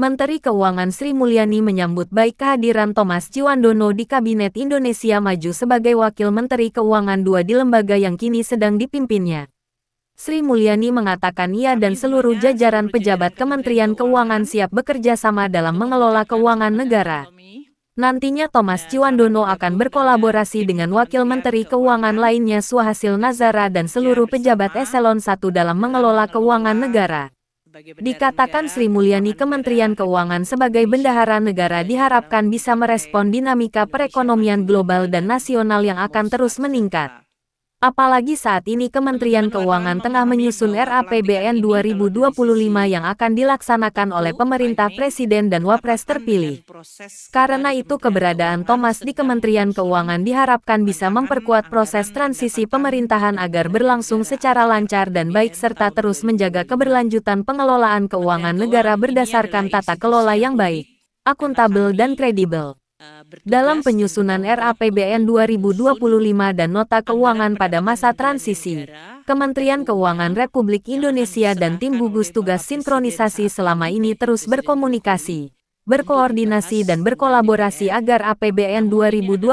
Menteri Keuangan Sri Mulyani menyambut baik kehadiran Thomas Ciwandono di Kabinet Indonesia Maju sebagai Wakil Menteri Keuangan II di lembaga yang kini sedang dipimpinnya. Sri Mulyani mengatakan ia dan seluruh jajaran pejabat Kementerian Keuangan siap bekerja sama dalam mengelola keuangan negara. Nantinya Thomas Ciwandono akan berkolaborasi dengan Wakil Menteri Keuangan lainnya Suhasil Nazara dan seluruh pejabat eselon 1 dalam mengelola keuangan negara. Dikatakan Sri Mulyani Kementerian Keuangan sebagai bendahara negara diharapkan bisa merespon dinamika perekonomian global dan nasional yang akan terus meningkat. Apalagi saat ini Kementerian Keuangan tengah menyusun RAPBN 2025 yang akan dilaksanakan oleh pemerintah Presiden dan Wapres terpilih. Karena itu keberadaan Thomas di Kementerian Keuangan diharapkan bisa memperkuat proses transisi pemerintahan agar berlangsung secara lancar dan baik serta terus menjaga keberlanjutan pengelolaan keuangan negara berdasarkan tata kelola yang baik, akuntabel dan kredibel. Dalam penyusunan RAPBN 2025 dan Nota Keuangan pada masa transisi, Kementerian Keuangan Republik Indonesia dan tim gugus tugas sinkronisasi selama ini terus berkomunikasi, berkoordinasi dan berkolaborasi agar APBN 2025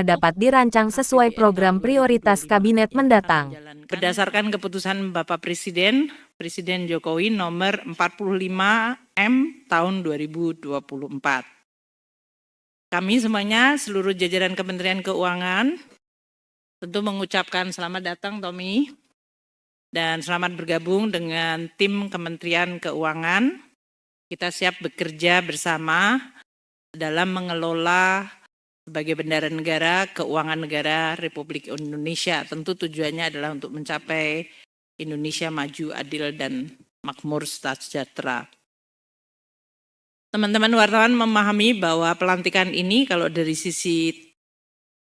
dapat dirancang sesuai program prioritas Kabinet mendatang. Berdasarkan keputusan Bapak Presiden Jokowi nomor 45M tahun 2024. Kami semuanya, seluruh jajaran Kementerian Keuangan, tentu mengucapkan selamat datang Tommy, dan selamat bergabung dengan tim Kementerian Keuangan. Kita siap bekerja bersama dalam mengelola sebagai bendahara negara, keuangan negara Republik Indonesia. Tentu tujuannya adalah untuk mencapai Indonesia maju, adil, dan makmur sejahtera. Teman-teman wartawan memahami bahwa pelantikan ini kalau dari sisi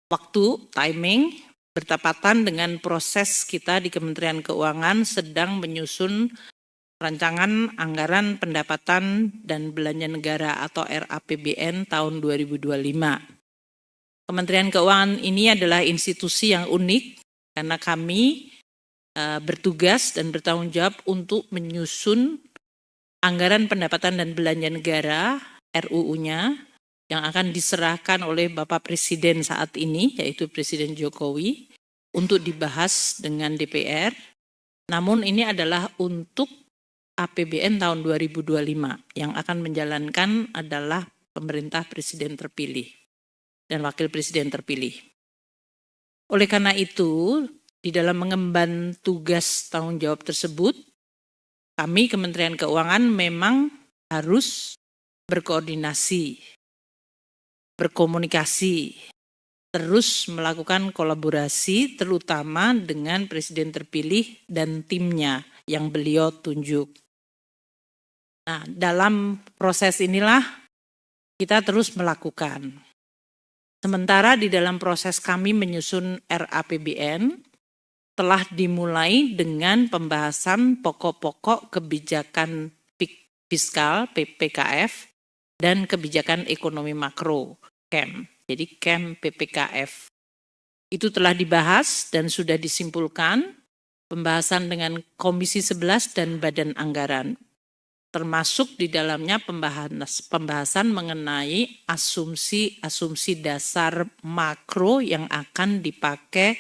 waktu, timing, bertepatan dengan proses kita di Kementerian Keuangan sedang menyusun rancangan anggaran pendapatan dan belanja negara atau RAPBN tahun 2025. Kementerian Keuangan ini adalah institusi yang unik karena kami bertugas dan bertanggung jawab untuk menyusun anggaran pendapatan dan belanja negara RUU-nya yang akan diserahkan oleh Bapak Presiden saat ini, yaitu Presiden Jokowi, untuk dibahas dengan DPR. Namun ini adalah untuk APBN tahun 2025 yang akan menjalankan adalah pemerintah Presiden terpilih dan Wakil Presiden terpilih. Oleh karena itu, di dalam mengemban tugas tanggung jawab tersebut, kami Kementerian Keuangan memang harus berkoordinasi, berkomunikasi, terus melakukan kolaborasi terutama dengan Presiden terpilih dan timnya yang beliau tunjuk. Nah, dalam proses inilah kita terus melakukan. Sementara di dalam proses kami menyusun RAPBN, telah dimulai dengan pembahasan pokok-pokok kebijakan fiskal PPKF dan kebijakan ekonomi makro KEM. Jadi KEM PPKF. Itu telah dibahas dan sudah disimpulkan pembahasan dengan Komisi 11 dan Badan Anggaran. Termasuk di dalamnya pembahasan mengenai asumsi dasar makro yang akan dipakai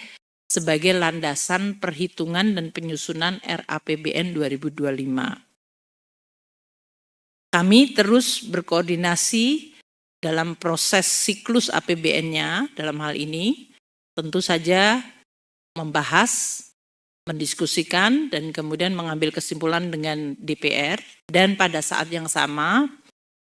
sebagai landasan perhitungan dan penyusunan RAPBN 2025. Kami terus berkoordinasi dalam proses siklus APBN-nya dalam hal ini, tentu saja membahas, mendiskusikan, dan kemudian mengambil kesimpulan dengan DPR, dan pada saat yang sama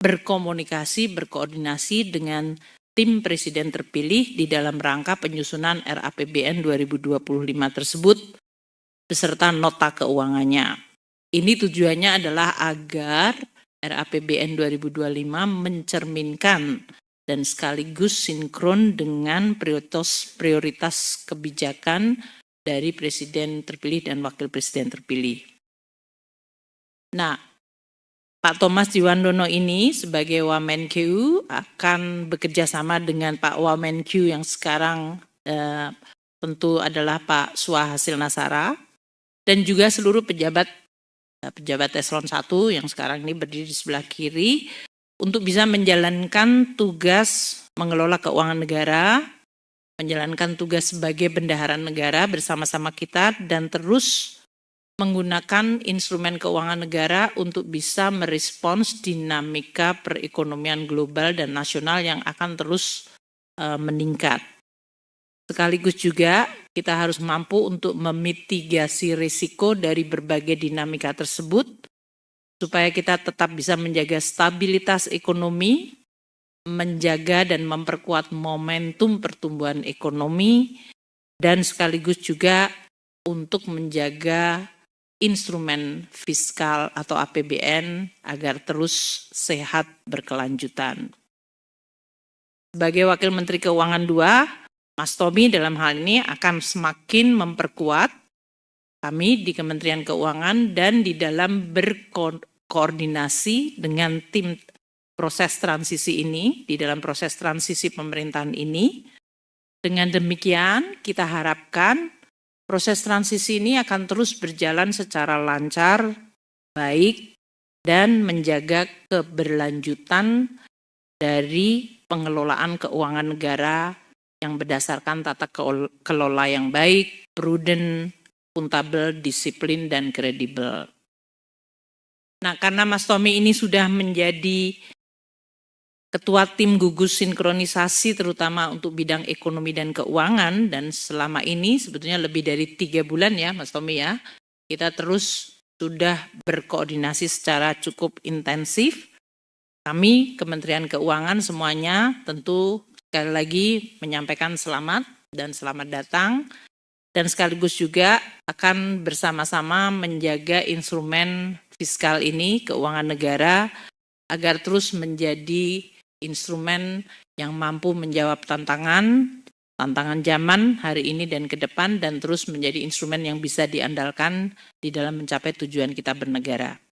berkomunikasi, berkoordinasi dengan tim Presiden terpilih di dalam rangka penyusunan RAPBN 2025 tersebut beserta nota keuangannya. Ini tujuannya adalah agar RAPBN 2025 mencerminkan dan sekaligus sinkron dengan prioritas kebijakan dari Presiden terpilih dan Wakil Presiden terpilih. Nah, Pak Thomas Ciwandono ini sebagai Wamenkeu akan bekerja sama dengan Pak Wamenkeu yang sekarang tentu adalah Pak Suhasil Nazara dan juga seluruh pejabat pejabat eselon 1 yang sekarang ini berdiri di sebelah kiri untuk bisa menjalankan tugas mengelola keuangan negara, menjalankan tugas sebagai bendahara negara bersama-sama kita dan terus menggunakan instrumen keuangan negara untuk bisa merespons dinamika perekonomian global dan nasional yang akan terus meningkat. Sekaligus juga kita harus mampu untuk memitigasi risiko dari berbagai dinamika tersebut supaya kita tetap bisa menjaga stabilitas ekonomi, menjaga dan memperkuat momentum pertumbuhan ekonomi, dan sekaligus juga untuk menjaga instrumen fiskal atau APBN agar terus sehat berkelanjutan. Sebagai Wakil Menteri Keuangan 2, Mas Tommy dalam hal ini akan semakin memperkuat kami di Kementerian Keuangan dan di dalam berkoordinasi dengan tim proses transisi ini, di dalam proses transisi pemerintahan ini. Dengan demikian kita harapkan proses transisi ini akan terus berjalan secara lancar, baik, dan menjaga keberlanjutan dari pengelolaan keuangan negara yang berdasarkan tata kelola yang baik, prudent, akuntabel, disiplin, dan kredibel. Nah, karena Mas Tommy ini sudah menjadi Ketua Tim Gugus Sinkronisasi terutama untuk bidang ekonomi dan keuangan, dan selama ini sebetulnya lebih dari 3 bulan ya Mas Tommy ya, kita terus sudah berkoordinasi secara cukup intensif. Kami Kementerian Keuangan semuanya tentu sekali lagi menyampaikan selamat dan selamat datang, dan sekaligus juga akan bersama-sama menjaga instrumen fiskal ini, keuangan negara, agar terus menjadi instrumen yang mampu menjawab tantangan zaman hari ini dan ke depan, dan terus menjadi instrumen yang bisa diandalkan di dalam mencapai tujuan kita bernegara.